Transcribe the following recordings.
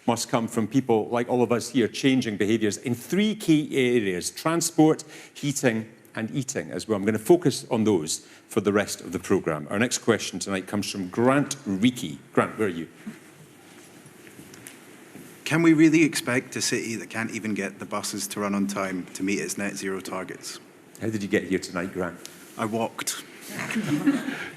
must come from people like all of us here changing behaviours in 3 key areas: transport, heating and eating as well. I'm going to focus on those for the rest of the programme. Our next question tonight comes from Grant Reekie. Grant, where are you? Can we really expect a city that can't even get the buses to run on time to meet its net zero targets? How did you get here tonight, Grant? I walked.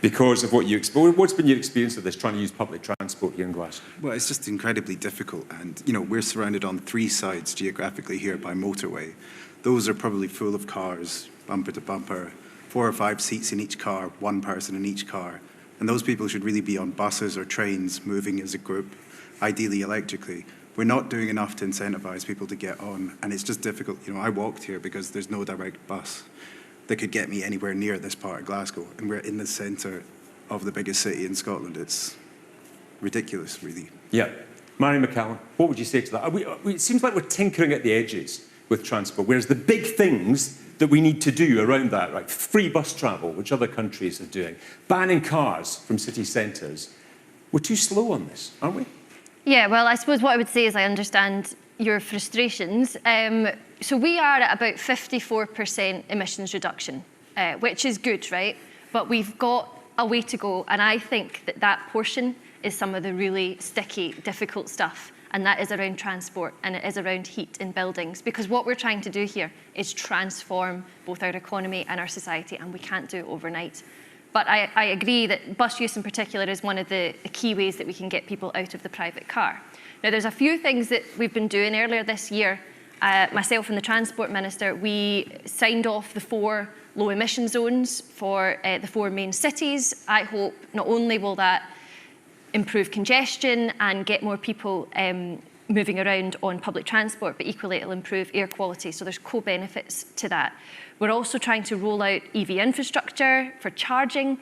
Because of what you experienced. What's been your experience of this, trying to use public transport here in Glasgow? Well, it's just incredibly difficult. And, you know, we're surrounded on 3 sides geographically here by motorway. Those are probably full of cars, bumper to bumper, 4 or 5 seats in each car, 1 person in each car. And those people should really be on buses or trains moving as a group, ideally electrically. We're not doing enough to incentivise people to get on. And it's just difficult. You know, I walked here because there's no direct bus that could get me anywhere near this part of Glasgow. And we're in the centre of the biggest city in Scotland. It's ridiculous, really. Yeah. Mary McCallum, what would you say to that? It seems like we're tinkering at the edges with transport, whereas the big things that we need to do around that, like free bus travel, which other countries are doing, banning cars from city centres, we're too slow on this, aren't we? Yeah, well, I suppose what I would say is I understand your frustrations. So we are at about 54% emissions reduction, which is good, right? But we've got a way to go, and I think that that portion is some of the really sticky, difficult stuff, and that is around transport and it is around heat in buildings, because what we're trying to do here is transform both our economy and our society, and we can't do it overnight. But I agree that bus use in particular is one of the key ways that we can get people out of the private car. Now, there's a few things that we've been doing earlier this year. Myself and the Transport Minister, we signed off the 4 low emission zones for the 4 main cities. I hope not only will that improve congestion and get more people moving around on public transport, but equally it'll improve air quality. So there's co-benefits to that. We're also trying to roll out EV infrastructure for charging.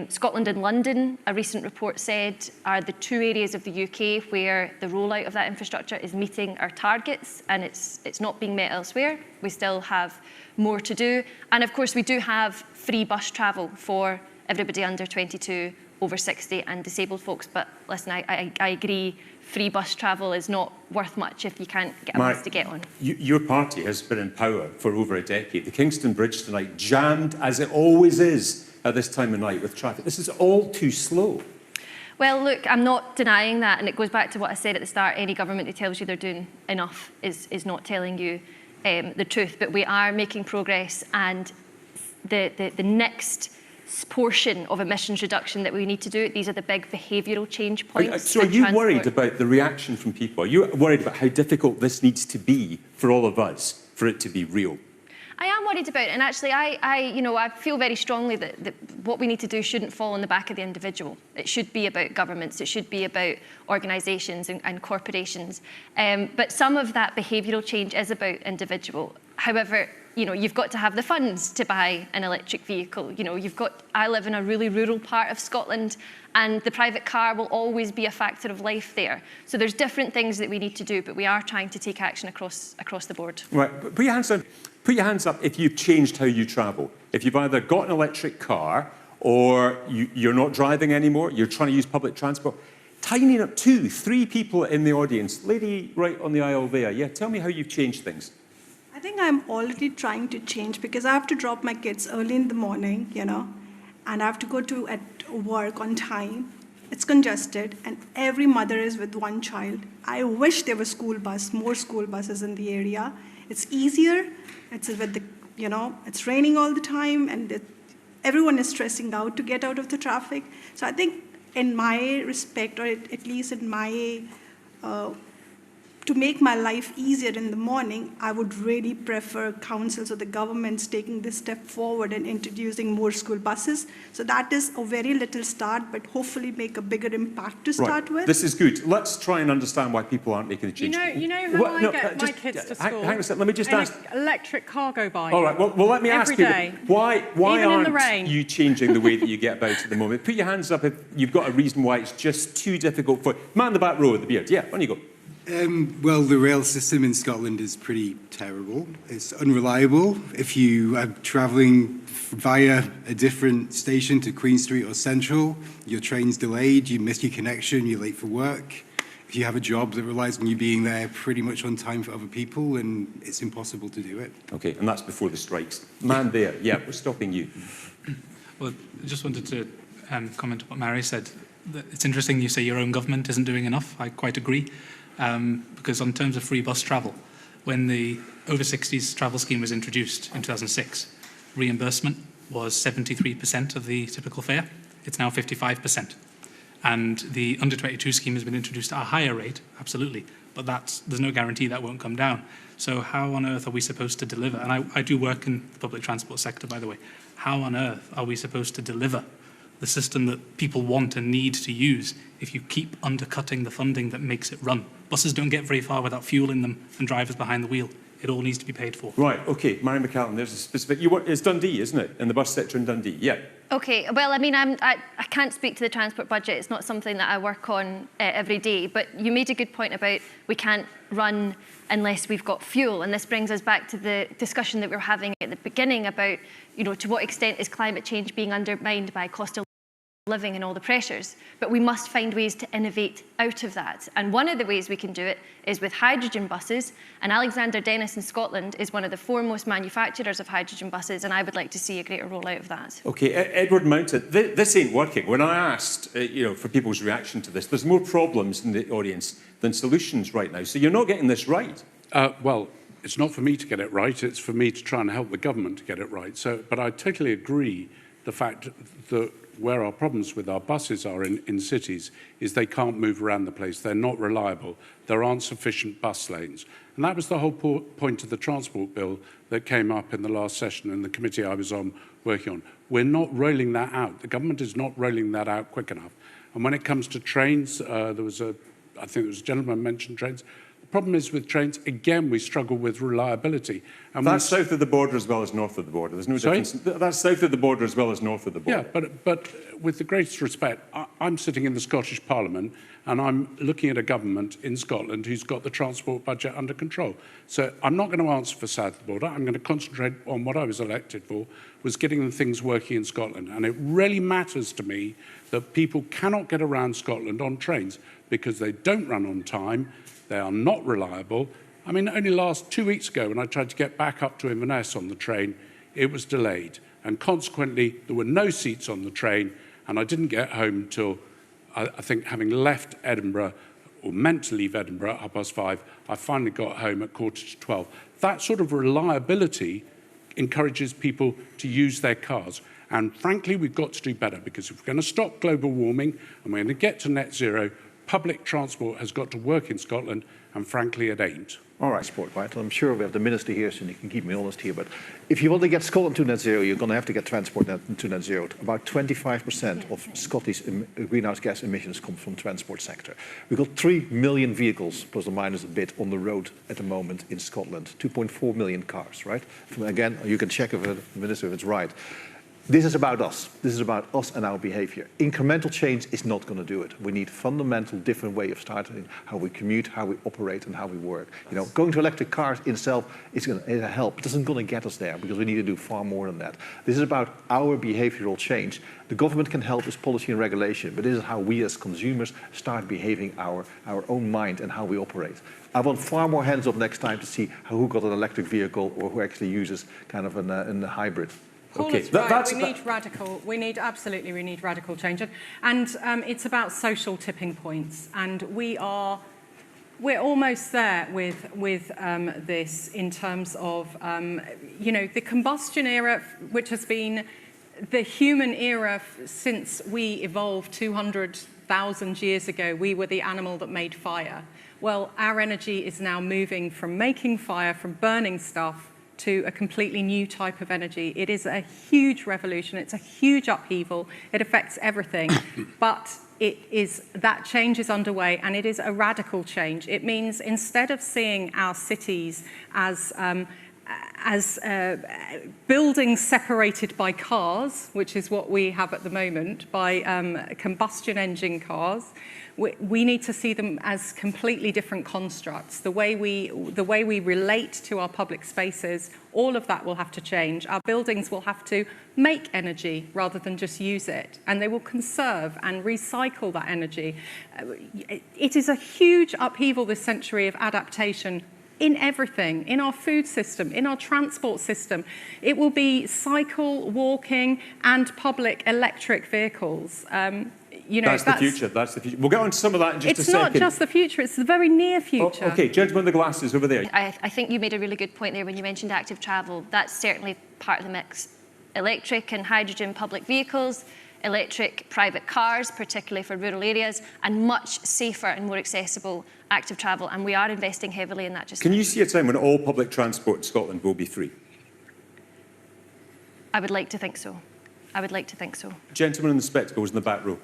Scotland and London, a recent report said, are the 2 areas of the UK where the rollout of that infrastructure is meeting our targets, and it's not being met elsewhere. We still have more to do. And of course, we do have free bus travel for everybody under 22, over 60 and disabled folks. But listen, I agree, free bus travel is not worth much if you can't get a bus to get on. Your party has been in power for over a decade. The Kingston Bridge tonight, jammed as it always is at this time of night with traffic. This is all too slow. Well, look, I'm not denying that, and it goes back to what I said at the start. Any government that tells you they're doing enough is not telling you the truth. But we are making progress, and the next portion of emissions reduction that we need to do, these are the big behavioural change points. So are you worried about the reaction from people? Are you worried about how difficult this needs to be for all of us, for it to be real? I am worried about it, and actually I feel very strongly that what we need to do shouldn't fall on the back of the individual. It should be about governments, it should be about organisations and corporations. But some of that behavioural change is about individual. However, you've got to have the funds to buy an electric vehicle. I live in a really rural part of Scotland, and the private car will always be a factor of life there. So there's different things that we need to do, but we are trying to take action across the board. Right, put your hands up. Put your hands up if you've changed how you travel. If you've either got an electric car or you're not driving anymore, you're trying to use public transport. Tidying up 2, 3 people in the audience. Lady right on the aisle there. Yeah, tell me how you've changed things. I think I'm already trying to change because I have to drop my kids early in the morning, and I have to go at work on time. It's congested, and every mother is with 1 child. I wish there were more school buses in the area. It's easier. It's with it's raining all the time, and everyone is stressing out to get out of the traffic. So I think, in my respect, or at least in my to make my life easier in the morning, I would really prefer councils or the governments taking this step forward and introducing more school buses. So that is a very little start, but hopefully make a bigger impact to start with. This is good. Let's try and understand why people aren't making a change. You know how I get my kids to school? Hang on a second, let me just ask. Electric cargo bike. All right, well let me ask you, why aren't you changing the way that you get about at the moment? Put your hands up if you've got a reason why it's just too difficult for... Man in the back row with the beard. Yeah, on you go. Well, the rail system in Scotland is pretty terrible. It's unreliable. If you are travelling via a different station to Queen Street or Central, your train's delayed, you miss your connection, you're late for work. If you have a job that relies on you being there pretty much on time for other people, and it's impossible to do it. Okay, and that's before the strikes. Man there, yeah, we're stopping you. Well, I just wanted to comment on what Mary said. It's interesting you say your own government isn't doing enough. I quite agree. Because on terms of free bus travel, when the over 60s travel scheme was introduced in 2006, reimbursement was 73% of the typical fare. It's now 55%. And the under 22 scheme has been introduced at a higher rate, absolutely, but there's no guarantee that won't come down. So how on earth are we supposed to deliver? And I do work in the public transport sector, by the way. How on earth are we supposed to deliver the system that people want and need to use if you keep undercutting the funding that makes it run? Buses don't get very far without fuel in them and drivers behind the wheel. It all needs to be paid for. Right, okay, Mary McCallum, there's a specific... It's Dundee, isn't it? In the bus sector in Dundee, yeah. Okay, well, I mean, I can't speak to the transport budget. It's not something that I work on every day. But you made a good point about we can't run unless we've got fuel. And this brings us back to the discussion that we were having at the beginning about, you know, to what extent is climate change being undermined by cost of living and all the pressures, but we must find ways to innovate out of that. And one of the ways we can do it is with hydrogen buses, and Alexander Dennis in Scotland is one of the foremost manufacturers of hydrogen buses, and I would like to see a greater rollout of that. Okay, Edward Mountain, this ain't working. When I asked, for people's reaction to this, there's more problems in the audience than solutions right now, so you're not getting this right. Well, it's not for me to get it right, it's for me to try and help the government to get it right. But I totally agree the fact that where our problems with our buses are in cities is they can't move around the place. They're not reliable. There aren't sufficient bus lanes. And that was the whole point of the transport bill that came up in the last session in the committee I was on working on. We're not rolling that out. The government is not rolling that out quick enough. And when it comes to trains, I think there was a gentleman mentioned trains. The problem is with trains, again, we struggle with reliability. And that's south of the border as well as north of the border. There's no difference. That's south of the border as well as north of the border. Yeah, but with the greatest respect, I'm sitting in the Scottish Parliament and I'm looking at a government in Scotland who's got the transport budget under control. So I'm not going to answer for south of the border. I'm going to concentrate on what I was elected for, was getting the things working in Scotland. And it really matters to me that people cannot get around Scotland on trains because they don't run on time. They are not reliable. I mean, only 2 weeks ago, when I tried to get back up to Inverness on the train, it was delayed. And consequently, there were no seats on the train, and I didn't get home till, I think, having left Edinburgh, or meant to leave Edinburgh at 5:30, I finally got home at 11:45. That sort of reliability encourages people to use their cars. And frankly, we've got to do better, because if we're going to stop global warming and we're going to get to net zero, public transport has got to work in Scotland, and frankly, it ain't. All right, sport, right? I'm sure we have the minister here, so he can keep me honest here. But if you want to get Scotland to net zero, you're going to have to get transport to net zero. About 25% of Scottish greenhouse gas emissions come from the transport sector. We've got 3 million vehicles, plus or minus a bit, on the road at the moment in Scotland. 2.4 million cars, right? Again, you can check if the minister if it's right. This is about us. This is about us and our behavior. Incremental change is not going to do it. We need a fundamental different way of starting how we commute, how we operate, and how we work. You know, going to electric cars in itself is going to help. It isn't going to get us there because we need to do far more than that. This is about our behavioral change. The government can help with policy and regulation, but this is how we as consumers start behaving our own mind and how we operate. I want far more hands up next time to see who got an electric vehicle or who actually uses kind of a hybrid. Paul is right. We need radical change, and it's about social tipping points, and we're almost there with this in terms of the combustion era, which has been the human era since we evolved 200,000 years ago. We were the animal that made fire. Well, our energy is now moving from making fire, from burning stuff, to a completely new type of energy. It is a huge revolution. It's a huge upheaval. It affects everything. But that change is underway, and it is a radical change. It means instead of seeing our cities as buildings separated by cars, which is what we have at the moment, by combustion engine cars, we need to see them as completely different constructs. The way we relate to our public spaces, all of that will have to change. Our buildings will have to make energy rather than just use it, and they will conserve and recycle that energy. It is a huge upheaval this century of adaptation in everything, in our food system, in our transport system. It will be cycle, walking, and public electric vehicles. That's the future. That's the future. We'll get on to some of that in just a It's second. not just the future, it's the very near future. Oh, okay, gentleman with the glasses over there. I think you made a really good point there when you mentioned active travel. That's certainly part of the mix. Electric and hydrogen public vehicles, electric private cars, particularly for rural areas, and much safer and more accessible active travel. And we are investing heavily in that just now. Can you see a time when all public transport in Scotland will be free? I would like to think so. I would like to think so. Gentleman in the spectacles in the back row.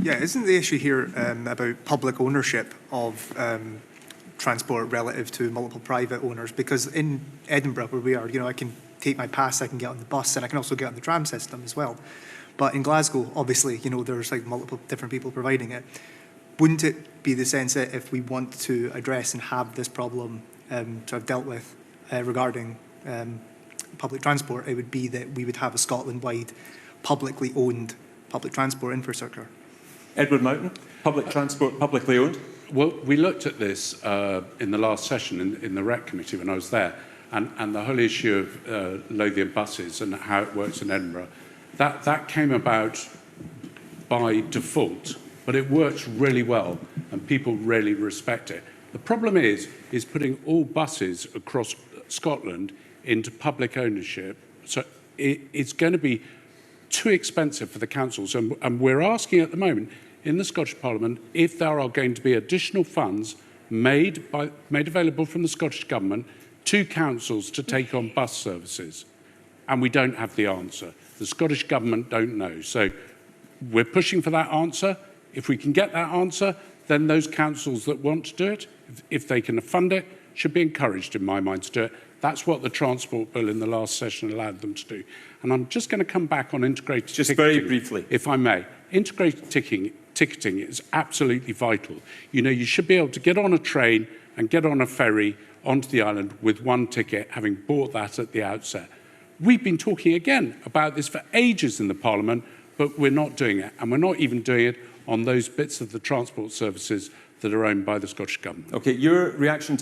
Yeah, isn't the issue here about public ownership of transport relative to multiple private owners? Because in Edinburgh, where we are, I can take my pass, I can get on the bus, and I can also get on the tram system as well. But in Glasgow, obviously, there's like multiple different people providing it. Wouldn't it be the sense that if we want to address and have this problem to have dealt with regarding public transport, it would be that we would have a Scotland-wide publicly owned public transport infrastructure? Edward Mountain, public transport, publicly owned. Well, we looked at this in the last session in the REC committee when I was there, and the whole issue of Lothian buses and how it works in Edinburgh, that came about by default, but it works really well and people really respect it. The problem is putting all buses across Scotland into public ownership, so it's going to be too expensive for the councils, and we're asking at the moment in the Scottish Parliament if there are going to be additional funds made available from the Scottish Government to councils to take on bus services, and we don't have the answer. The Scottish Government don't know, so we're pushing for that answer. If we can get that answer, then those councils that want to do it, if they can fund it, should be encouraged, in my mind, to do it. That's what the Transport Bill in the last session allowed them to do. And I'm just going to come back on integrated ticketing. Just very briefly. If I may. Integrated ticketing is absolutely vital. You should be able to get on a train and get on a ferry onto the island with one ticket, having bought that at the outset. We've been talking again about this for ages in the Parliament, but we're not doing it. And we're not even doing it on those bits of the transport services that are owned by the Scottish Government. Okay, your reaction to